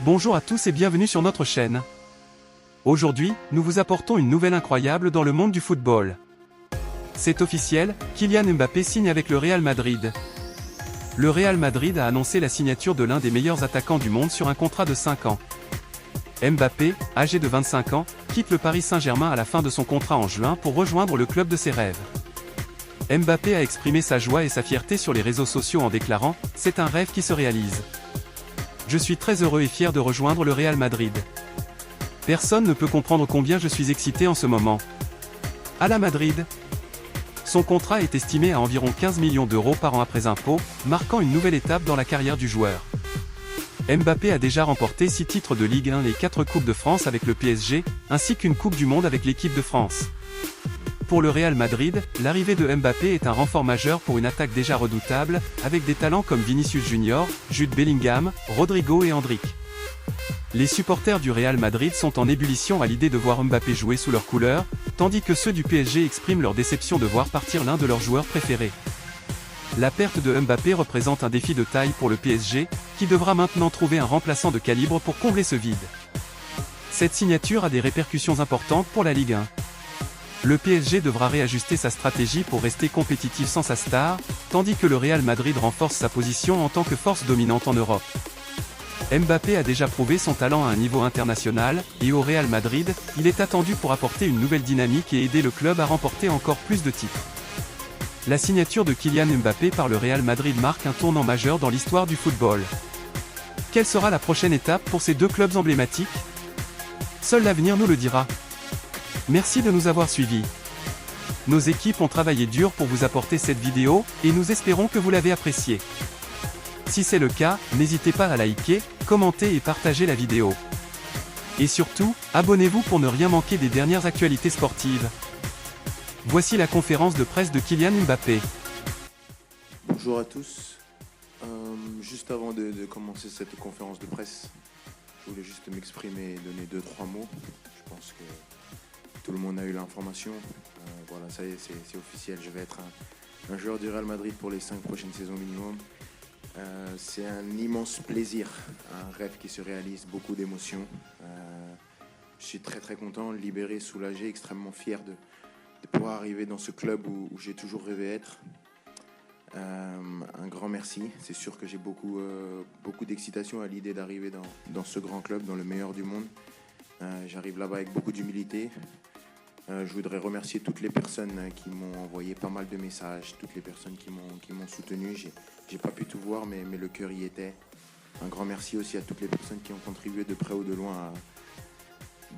Bonjour à tous et bienvenue sur notre chaîne. Aujourd'hui, nous vous apportons une nouvelle incroyable dans le monde du football. C'est officiel, Kylian Mbappé signe avec le Real Madrid. Le Real Madrid a annoncé la signature de l'un des meilleurs attaquants du monde sur un contrat de 5 ans. Mbappé, âgé de 25 ans, quitte le Paris Saint-Germain à la fin de son contrat en juin pour rejoindre le club de ses rêves. Mbappé a exprimé sa joie et sa fierté sur les réseaux sociaux en déclarant « C'est un rêve qui se réalise. Je suis très heureux et fier de rejoindre le Real Madrid. Personne ne peut comprendre combien je suis excité en ce moment. À la Madrid. » Son contrat est estimé à environ 15 millions d'euros par an après impôts, marquant une nouvelle étape dans la carrière du joueur. Mbappé a déjà remporté 6 titres de Ligue 1 et 4 Coupes de France avec le PSG, ainsi qu'une Coupe du Monde avec l'équipe de France. Pour le Real Madrid, l'arrivée de Mbappé est un renfort majeur pour une attaque déjà redoutable, avec des talents comme Vinicius Junior, Jude Bellingham, Rodrigo et Endrick. Les supporters du Real Madrid sont en ébullition à l'idée de voir Mbappé jouer sous leurs couleurs, tandis que ceux du PSG expriment leur déception de voir partir l'un de leurs joueurs préférés. La perte de Mbappé représente un défi de taille pour le PSG, qui devra maintenant trouver un remplaçant de calibre pour combler ce vide. Cette signature a des répercussions importantes pour la Ligue 1. Le PSG devra réajuster sa stratégie pour rester compétitif sans sa star, tandis que le Real Madrid renforce sa position en tant que force dominante en Europe. Mbappé a déjà prouvé son talent à un niveau international, et au Real Madrid, il est attendu pour apporter une nouvelle dynamique et aider le club à remporter encore plus de titres. La signature de Kylian Mbappé par le Real Madrid marque un tournant majeur dans l'histoire du football. Quelle sera la prochaine étape pour ces deux clubs emblématiques? Seul l'avenir nous le dira. Merci de nous avoir suivis. Nos équipes ont travaillé dur pour vous apporter cette vidéo, et nous espérons que vous l'avez appréciée. Si c'est le cas, n'hésitez pas à liker, commenter et partager la vidéo. Et surtout, abonnez-vous pour ne rien manquer des dernières actualités sportives. Voici la conférence de presse de Kylian Mbappé. Bonjour à tous. Juste avant de commencer cette conférence de presse, je voulais juste m'exprimer et donner 2-3 mots. Je pense que tout le monde a eu l'information. Voilà, ça y est, c'est officiel. Je vais être un joueur du Real Madrid pour les 5 prochaines saisons minimum. C'est un immense plaisir, un rêve qui se réalise, beaucoup d'émotions. Je suis très content, libéré, soulagé, extrêmement fier de pouvoir arriver dans ce club où j'ai toujours rêvé être. Un grand merci. C'est sûr que j'ai beaucoup d'excitation à l'idée d'arriver dans ce grand club, dans le meilleur du monde. J'arrive là-bas avec beaucoup d'humilité. Je voudrais remercier toutes les personnes qui m'ont envoyé pas mal de messages, toutes les personnes qui m'ont soutenu. J'ai pas pu tout voir, mais le cœur y était. Un grand merci aussi à toutes les personnes qui ont contribué de près ou de loin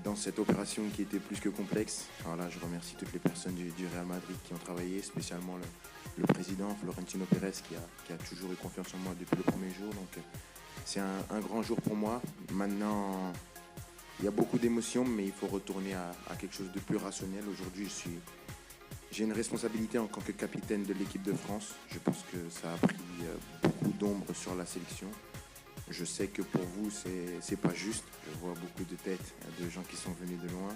dans cette opération qui était plus que complexe. Alors là, je remercie toutes les personnes du Real Madrid qui ont travaillé, spécialement le président Florentino Pérez qui a toujours eu confiance en moi depuis le premier jour. Donc c'est un grand jour pour moi. Maintenant, il y a beaucoup d'émotions, mais il faut retourner à quelque chose de plus rationnel. Aujourd'hui, j'ai une responsabilité en tant que capitaine de l'équipe de France. Je pense que ça a pris beaucoup d'ombre sur la sélection. Je sais que pour vous, c'est pas juste. Je vois beaucoup de têtes de gens qui sont venus de loin.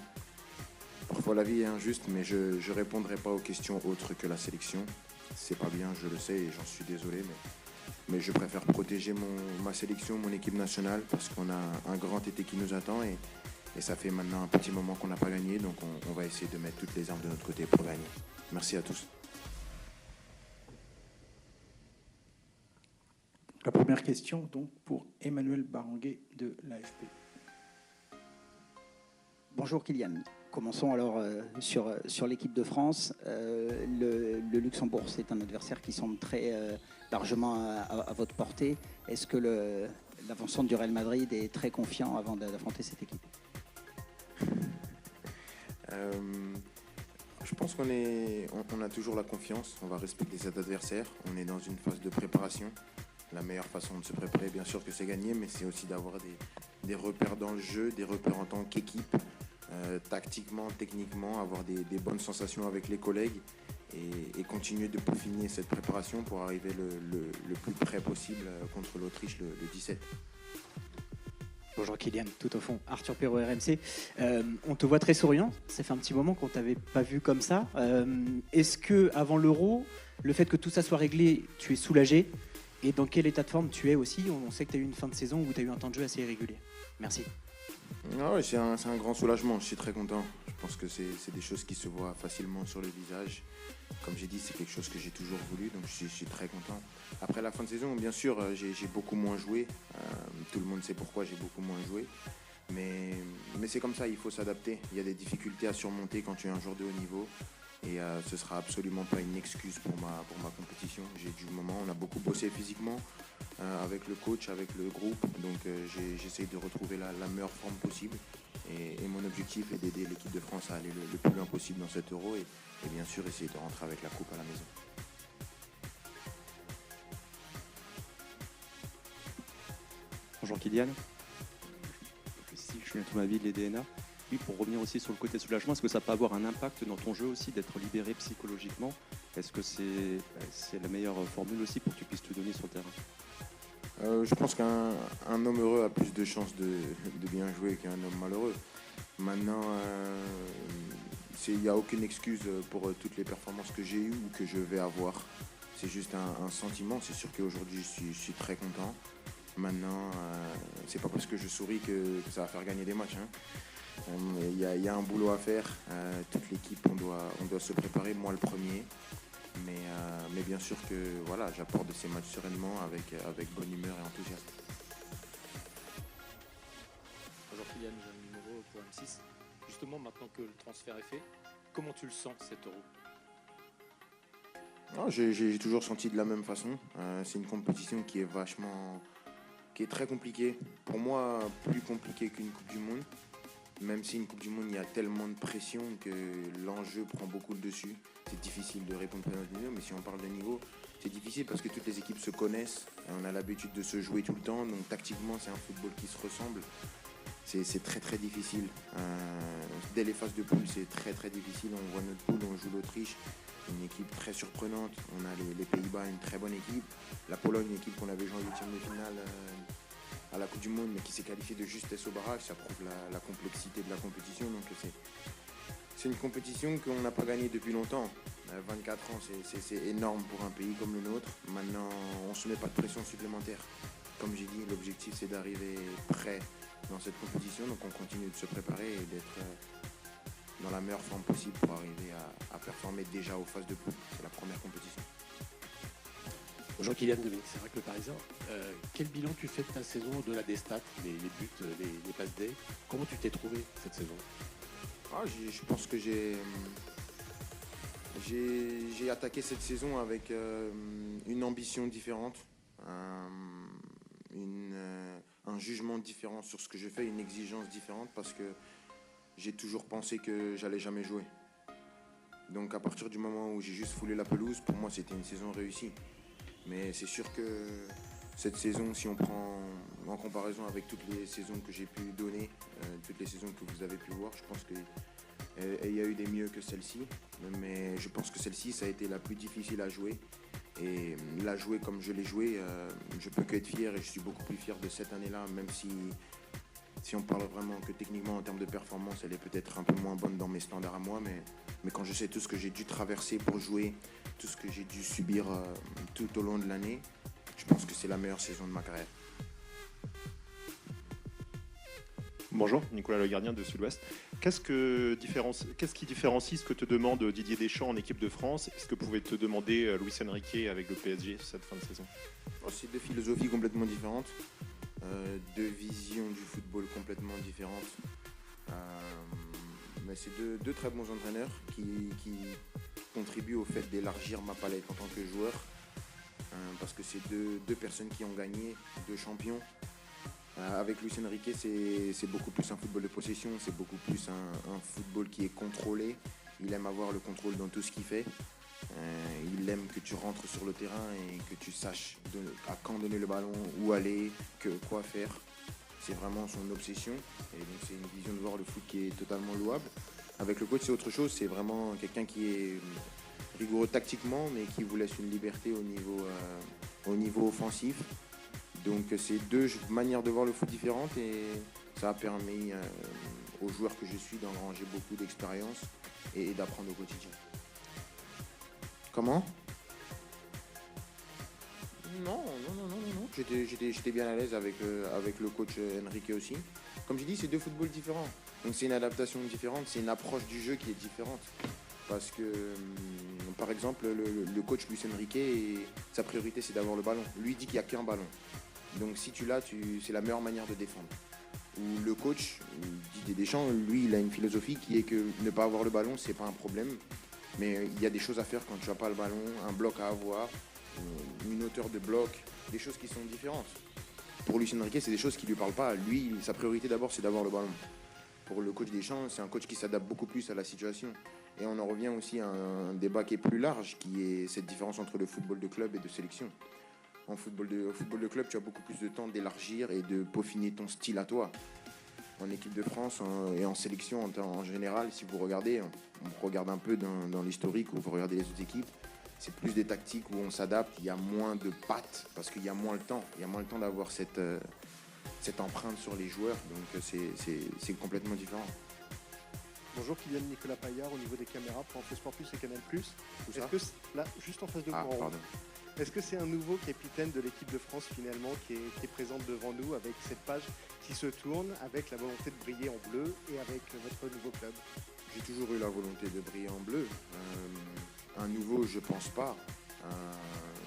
Parfois, la vie est injuste, mais je ne répondrai pas aux questions autres que la sélection. C'est pas bien, je le sais et j'en suis désolé, mais je préfère protéger ma sélection, mon équipe nationale, parce qu'on a un grand été qui nous attend et ça fait maintenant un petit moment qu'on n'a pas gagné, donc on va essayer de mettre toutes les armes de notre côté pour gagner. Merci à tous. La première question, donc, pour Emmanuel Baranguet de l'AFP. Bonjour Kylian. Commençons alors sur l'équipe de France. Le Luxembourg, c'est un adversaire qui semble très largement à votre portée. Est-ce que l'avancement du Real Madrid est très confiant avant d'affronter cette équipe? Je pense qu'on a toujours la confiance. On va respecter cet adversaire. On est dans une phase de préparation. La meilleure façon de se préparer, bien sûr, que c'est gagner, mais c'est aussi d'avoir des repères dans le jeu, des repères en tant qu'équipe. Tactiquement, techniquement, avoir des bonnes sensations avec les collègues et continuer de peaufiner cette préparation pour arriver le plus près possible contre l'Autriche le 17. Bonjour Kylian, tout au fond, Arthur Perrault RMC. On te voit très souriant, ça fait un petit moment qu'on ne t'avait pas vu comme ça. Est-ce que avant l'Euro, le fait que tout ça soit réglé, tu es soulagé? Et dans quel état de forme tu es aussi? On sait que tu as eu une fin de saison où tu as eu un temps de jeu assez irrégulier. Merci. Ah ouais, c'est un grand soulagement, je suis très content. Je pense que c'est des choses qui se voient facilement sur le visage. Comme j'ai dit, c'est quelque chose que j'ai toujours voulu, donc je suis très content. Après la fin de saison, bien sûr, j'ai beaucoup moins joué. Tout le monde sait pourquoi j'ai beaucoup moins joué. Mais c'est comme ça, il faut s'adapter. Il y a des difficultés à surmonter quand tu es un joueur de haut niveau. Et ce ne sera absolument pas une excuse pour ma compétition. J'ai du moment, on a beaucoup bossé physiquement avec le coach, avec le groupe. Donc j'essaie de retrouver la meilleure forme possible. Et mon objectif est d'aider l'équipe de France à aller le plus loin possible dans cet Euro. Et bien sûr, essayer de rentrer avec la coupe à la maison. Bonjour Kylian. Si je suis à ton avis les DNA. Oui, pour revenir aussi sur le côté soulagement, est-ce que ça peut avoir un impact dans ton jeu aussi d'être libéré psychologiquement? Est-ce que c'est la meilleure formule aussi pour que tu puisses te donner sur le terrain? Je pense qu'un homme heureux a plus de chances de bien jouer qu'un homme malheureux. Maintenant, il n'y a aucune excuse pour toutes les performances que j'ai eues ou que je vais avoir. C'est juste un sentiment. C'est sûr qu'aujourd'hui, je suis très content. Maintenant, c'est pas parce que je souris que ça va faire gagner des matchs. Il y a un boulot à faire. Toute l'équipe, on doit se préparer, moi le premier. Mais bien sûr que voilà, j'apporte de ces matchs sereinement avec bonne humeur et enthousiasme. Bonjour Kylian, jeune numéro pour M6. Justement, maintenant que le transfert est fait, comment tu le sens cet Euro? J'ai toujours senti de la même façon. C'est une compétition qui est très compliquée. Pour moi, plus compliquée qu'une Coupe du Monde. Même si une Coupe du Monde, il y a tellement de pression que l'enjeu prend beaucoup le dessus. C'est difficile de répondre à notre niveau, mais si on parle de niveau, c'est difficile parce que toutes les équipes se connaissent. On a l'habitude de se jouer tout le temps, donc tactiquement, c'est un football qui se ressemble. C'est très très difficile. Dès les phases de poule, c'est très très difficile. On voit notre poule, on joue l'Autriche, une équipe très surprenante. On a les Pays-Bas, une très bonne équipe. La Pologne, une équipe qu'on avait joué en huitième de finale à la Coupe du Monde, mais qui s'est qualifiée de justesse au barrage. Ça prouve la complexité de la compétition. Donc c'est une compétition qu'on n'a pas gagnée depuis longtemps. 24 ans, c'est énorme pour un pays comme le nôtre. Maintenant, on ne se met pas de pression supplémentaire. Comme j'ai dit, l'objectif c'est d'arriver prêt dans cette compétition. Donc on continue de se préparer et d'être dans la meilleure forme possible pour arriver à performer déjà aux phases de poule. C'est la première compétition. Bonjour Kylian, Dominique Sérac, le Parisien. Quel bilan tu fais de ta saison au-delà des stats, les buts, les passes D? Comment tu t'es trouvé cette saison? Je pense que j'ai attaqué cette saison avec une ambition différente, un jugement différent sur ce que je fais, une exigence différente parce que j'ai toujours pensé que j'allais jamais jouer. Donc à partir du moment où j'ai juste foulé la pelouse, pour moi c'était une saison réussie. Mais c'est sûr que cette saison, si on prend en comparaison avec toutes les saisons que j'ai pu donner, toutes les saisons que vous avez pu voir, je pense qu'il y a eu des mieux que celle-ci. Mais je pense que celle-ci, ça a été la plus difficile à jouer. Et la jouer comme je l'ai joué, je peux qu'être fier et je suis beaucoup plus fier de cette année-là, même si on parle vraiment que techniquement en termes de performance, elle est peut-être un peu moins bonne dans mes standards à moi, mais quand je sais tout ce que j'ai dû traverser pour jouer, tout ce que j'ai dû subir tout au long de l'année, je pense que c'est la meilleure saison de ma carrière. Bonjour, Nicolas Le Gardien de Sud-Ouest. Qu'est-ce qui différencie ce que te demande Didier Deschamps en équipe de France et ce que pouvait te demander Luis Enrique avec le PSG cette fin de saison? C'est deux philosophies complètement différentes, deux visions du football complètement différentes. Mais c'est deux très bons entraîneurs qui contribuent au fait d'élargir ma palette en tant que joueur. Parce que c'est deux personnes qui ont gagné, deux champions. Avec Luis Enrique, c'est beaucoup plus un football de possession, c'est beaucoup plus un football qui est contrôlé. Il aime avoir le contrôle dans tout ce qu'il fait. Il aime que tu rentres sur le terrain et que tu saches à quand donner le ballon, où aller, quoi faire. C'est vraiment son obsession. Et donc c'est une vision de voir le foot qui est totalement louable. Avec le coach, c'est autre chose. C'est vraiment quelqu'un qui est rigoureux tactiquement, mais qui vous laisse une liberté au niveau offensif. Donc c'est deux manières de voir le foot différentes et ça a permis aux joueurs que je suis d'engranger beaucoup d'expérience et d'apprendre au quotidien. Comment? Non. J'étais bien à l'aise avec le coach Enrique aussi. Comme je dis, c'est deux footballs différents. Donc c'est une adaptation différente, c'est une approche du jeu qui est différente. Parce que, par exemple, le coach Luis Enrique, sa priorité c'est d'avoir le ballon. Lui dit qu'il n'y a qu'un ballon. Donc si tu l'as, c'est la meilleure manière de défendre. Ou le coach, Didier Deschamps, lui, il a une philosophie qui est que ne pas avoir le ballon, c'est pas un problème. Mais il y a des choses à faire quand tu n'as pas le ballon, un bloc à avoir, une hauteur de bloc, des choses qui sont différentes. Pour Luis Enrique, c'est des choses qui ne lui parlent pas. Lui, sa priorité d'abord, c'est d'avoir le ballon. Pour le coach Deschamps, c'est un coach qui s'adapte beaucoup plus à la situation. Et on en revient aussi à un débat qui est plus large, qui est cette différence entre le football de club et de sélection. Au football de club, tu as beaucoup plus de temps d'élargir et de peaufiner ton style à toi. En équipe de France et en sélection en général, si vous regardez, on regarde un peu dans l'historique ou vous regardez les autres équipes, c'est plus des tactiques où on s'adapte, il y a moins de pattes parce qu'il y a moins le temps. Il y a moins le temps d'avoir cette empreinte sur les joueurs, donc c'est complètement différent. Bonjour Kylian, Nicolas Paillard au niveau des caméras pour Info Sport Plus et Canal+. Où ça ? Là, juste en face de vous, Pardon. est-ce que c'est un nouveau capitaine de l'équipe de France finalement qui est présente devant nous avec cette page qui se tourne, avec la volonté de briller en bleu et avec votre nouveau club ? J'ai toujours eu la volonté de briller en bleu. Un nouveau, je pense pas.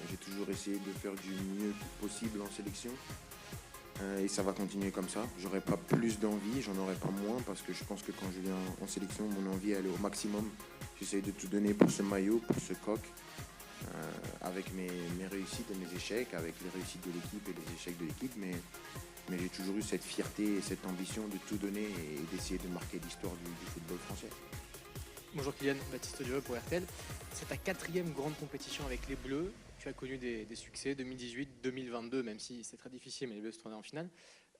J'ai toujours essayé de faire du mieux possible en sélection. Et ça va continuer comme ça. J'aurai pas plus d'envie, j'en aurai pas moins parce que je pense que quand je viens en sélection, mon envie elle est au maximum. J'essaye de tout donner pour ce maillot, pour ce coq, avec mes réussites et mes échecs, avec les réussites de l'équipe et les échecs de l'équipe, mais j'ai toujours eu cette fierté et cette ambition de tout donner et d'essayer de marquer l'histoire du football français. Bonjour Kylian, Baptiste Dieu pour RTL. C'est ta 4e grande compétition avec les Bleus. Tu as connu des succès 2018, 2022, même si c'est très difficile, mais les Bleus se tournaient en finale.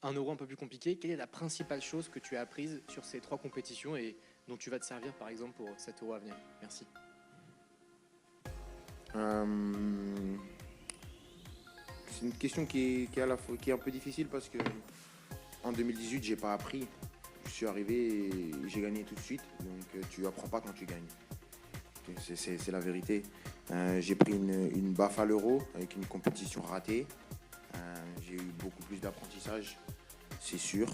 Un Euro un peu plus compliqué. Quelle est la principale chose que tu as apprise sur ces 3 compétitions et dont tu vas te servir par exemple pour cet Euro à venir ? Merci. C'est une question qui est un peu difficile parce que en 2018, j'ai pas appris. Je suis arrivé et j'ai gagné tout de suite. Donc tu apprends pas quand tu gagnes. C'est la vérité. J'ai pris une baffe à l'Euro avec une compétition ratée. J'ai eu beaucoup plus d'apprentissage, c'est sûr.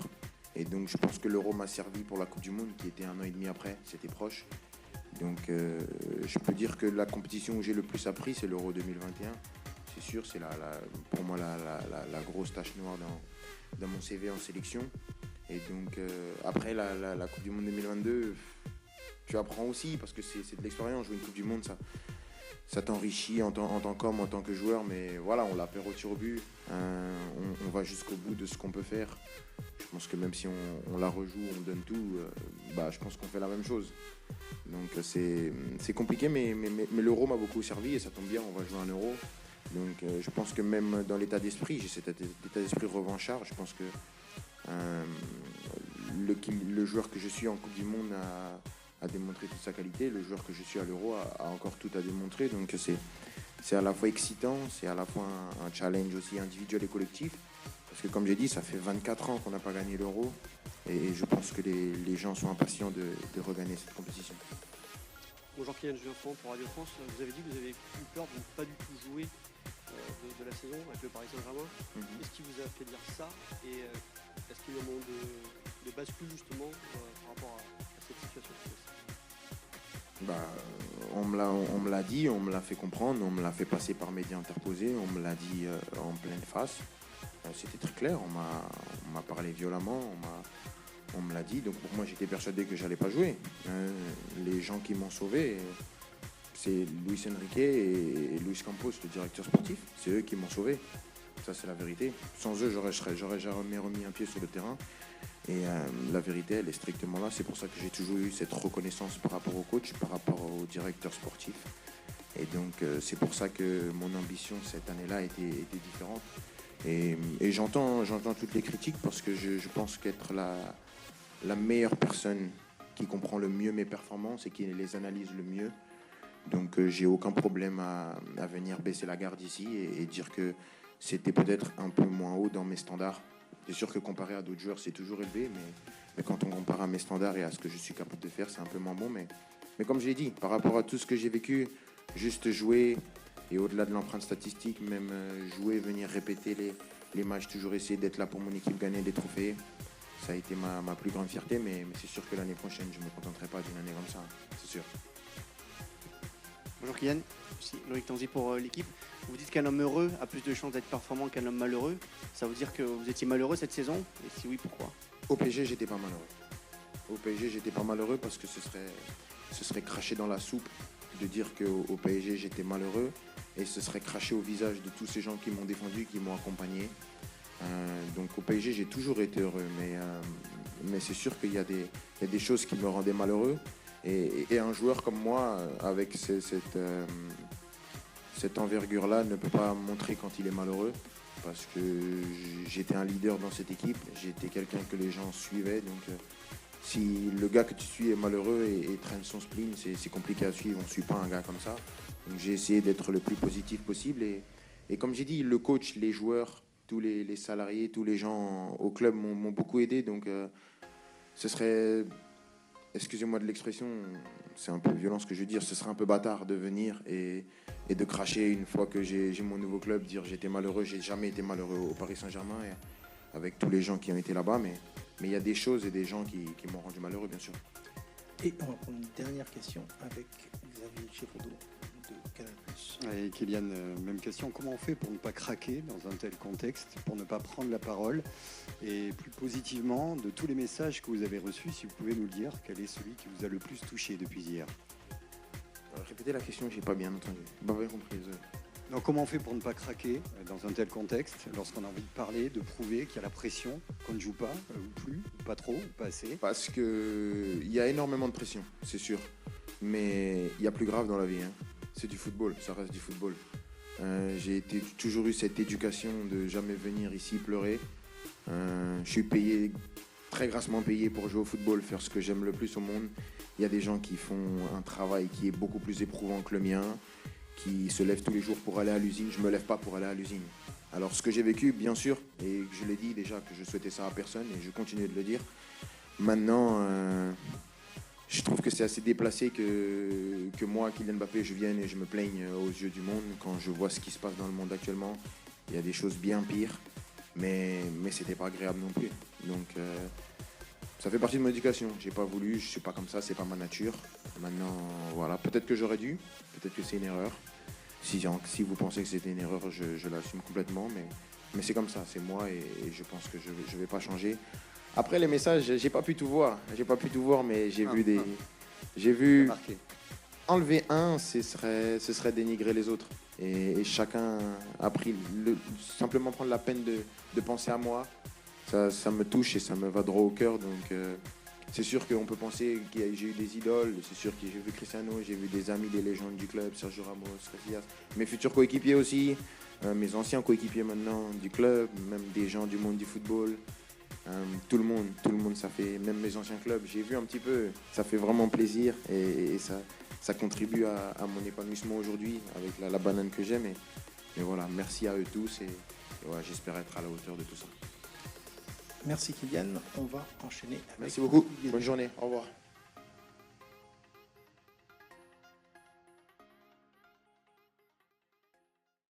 Et donc je pense que l'Euro m'a servi pour la Coupe du Monde qui était 1 an et demi après. C'était proche. Donc je peux dire que la compétition où j'ai le plus appris, c'est l'Euro 2021. C'est sûr, c'est pour moi la grosse tache noire dans mon CV en sélection. Et donc après la Coupe du Monde 2022, tu apprends aussi parce que c'est de l'expérience. Jouer une Coupe du Monde, ça t'enrichit en tant qu'homme, en tant que joueur. Mais voilà, on la perd au tir au but. On va jusqu'au bout de ce qu'on peut faire. Je pense que même si on la rejoue, on donne tout, je pense qu'on fait la même chose. Donc c'est compliqué, mais l'Euro m'a beaucoup servi et ça tombe bien, on va jouer un Euro. Donc je pense que même dans l'état d'esprit, j'ai cet état d'esprit revanchard. Je pense que le joueur que je suis en Coupe du Monde a démontré toute sa qualité. Le joueur que je suis à l'Euro a encore tout à démontrer. Donc c'est à la fois excitant, c'est à la fois un challenge aussi individuel et collectif. Parce que comme j'ai dit, ça fait 24 ans qu'on n'a pas gagné l'Euro. Et je pense que les gens sont impatients de regagner cette compétition. Bonjour Kylian Geoffrand pour Radio France. Vous avez dit que vous avez eu peur de ne pas du tout jouer de la saison avec le Paris Saint-Germain. Qu'est-ce qui vous a fait dire ça et est-ce qu'il y a un moment de bascule justement par rapport à cette situation? On me l'a dit, on me l'a fait comprendre, on me l'a fait passer par médias interposés, on me l'a dit en pleine face. C'était très clair, on m'a parlé violemment, on me l'a dit. Donc pour moi, j'étais persuadé que j'allais pas jouer. Les gens qui m'ont sauvé, c'est Luis Enrique et Luis Campos, le directeur sportif. C'est eux qui m'ont sauvé. Ça, c'est la vérité. Sans eux, j'aurais jamais remis un pied sur le terrain. Et la vérité, elle est strictement là. C'est pour ça que j'ai toujours eu cette reconnaissance par rapport au coach, par rapport au directeur sportif. Et donc, c'est pour ça que mon ambition cette année-là était différente. Et j'entends toutes les critiques parce que je pense qu'être la meilleure personne qui comprend le mieux mes performances et qui les analyse le mieux. Donc, j'ai aucun problème à venir baisser la garde ici et dire que c'était peut-être un peu moins haut dans mes standards. C'est sûr que comparé à d'autres joueurs, c'est toujours élevé, mais quand on compare à mes standards et à ce que je suis capable de faire, c'est un peu moins bon. Mais comme je l'ai dit, par rapport à tout ce que j'ai vécu, juste jouer Et au-delà de l'empreinte statistique, même jouer, venir répéter les matchs, toujours essayer d'être là pour mon équipe, gagner des trophées, ça a été ma plus grande fierté. Mais c'est sûr que l'année prochaine, je ne me contenterai pas d'une année comme ça, c'est sûr. Bonjour Kylian, ici Loïc Tanzi pour l'équipe. Vous dites qu'un homme heureux a plus de chances d'être performant qu'un homme malheureux. Ça veut dire que vous étiez malheureux cette saison? Et si oui, pourquoi? Au PSG, j'étais pas malheureux. Au PSG, j'étais pas malheureux parce que ce serait cracher dans la soupe de dire qu'au PSG, j'étais malheureux. Et ce serait cracher au visage de tous ces gens qui m'ont défendu, qui m'ont accompagné. Donc au PSG, j'ai toujours été heureux. Mais c'est sûr qu'il y a des choses qui me rendaient malheureux. Et un joueur comme moi, avec cette envergure-là, ne peut pas montrer quand il est malheureux. Parce que j'étais un leader dans cette équipe. J'étais quelqu'un que les gens suivaient. Donc si le gars que tu suis est malheureux et traîne son spleen, c'est compliqué à suivre. On ne suit pas un gars comme ça. Donc j'ai essayé d'être le plus positif possible. Et comme j'ai dit, le coach, les joueurs, tous les salariés, tous les gens au club m'ont beaucoup aidé. Donc ce serait, excusez-moi de l'expression, c'est un peu violent ce que je veux dire, ce serait un peu bâtard de venir et de cracher une fois que j'ai mon nouveau club, dire j'étais malheureux. J'ai jamais été malheureux au Paris Saint-Germain avec tous les gens qui ont été là-bas. Mais il y a des choses et des gens qui m'ont rendu malheureux, bien sûr. Et on va prendre une dernière question avec Xavier Chefaudo de Canal+. Et Kylian, même question. Comment on fait pour ne pas craquer dans un tel contexte, pour ne pas prendre la parole? Et plus positivement, de tous les messages que vous avez reçus, si vous pouvez nous le dire, quel est celui qui vous a le plus touché depuis hier? Répétez la question, j'ai pas bien entendu. Pas bien compris. Donc, comment on fait pour ne pas craquer dans un tel contexte, lorsqu'on a envie de parler, de prouver qu'il y a la pression, qu'on ne joue pas, ou plus, ou pas trop, ou pas assez? Parce qu'il y a énormément de pression, c'est sûr. Mais il y a plus grave dans la vie. Hein. C'est du football, ça reste du football. J'ai toujours eu cette éducation de jamais venir ici pleurer. Je suis payé, très grassement payé pour jouer au football, faire ce que j'aime le plus au monde. Il y a des gens qui font un travail qui est beaucoup plus éprouvant que le mien, qui se lèvent tous les jours pour aller à l'usine. Je ne me lève pas pour aller à l'usine. Alors ce que j'ai vécu, bien sûr, et je l'ai dit déjà que je souhaitais ça à personne, et je continue de le dire. Maintenant, je trouve que c'est assez déplacé que moi, Kylian Mbappé, je vienne et je me plaigne aux yeux du monde quand je vois ce qui se passe dans le monde actuellement. Il y a des choses bien pires, mais c'était pas agréable non plus. Donc ça fait partie de mon éducation. J'ai pas voulu, je suis pas comme ça, c'est pas ma nature. Maintenant, voilà, peut-être que j'aurais dû, peut-être que c'est une erreur. Si vous pensez que c'était une erreur, je l'assume complètement, mais c'est comme ça, c'est moi et je pense que je vais pas changer. Après les messages, j'ai pas pu tout voir, mais j'ai vu enlever un, ce serait dénigrer les autres. Et chacun a pris simplement prendre la peine de penser à moi. Ça me touche et ça me va droit au cœur. Donc c'est sûr qu'on peut penser que j'ai eu des idoles. C'est sûr que j'ai vu Cristiano, j'ai vu des amis, des légendes du club, Sergio Ramos, Casillas, mes futurs coéquipiers aussi, mes anciens coéquipiers maintenant du club, même des gens du monde du football. Tout le monde, ça fait, même mes anciens clubs, j'ai vu un petit peu, ça fait vraiment plaisir et ça contribue à mon épanouissement aujourd'hui avec la banane que j'aime. Mais voilà, merci à eux tous et voilà, j'espère être à la hauteur de tout ça. Merci Kylian, on va enchaîner avec... Merci beaucoup, bonne journée, au revoir.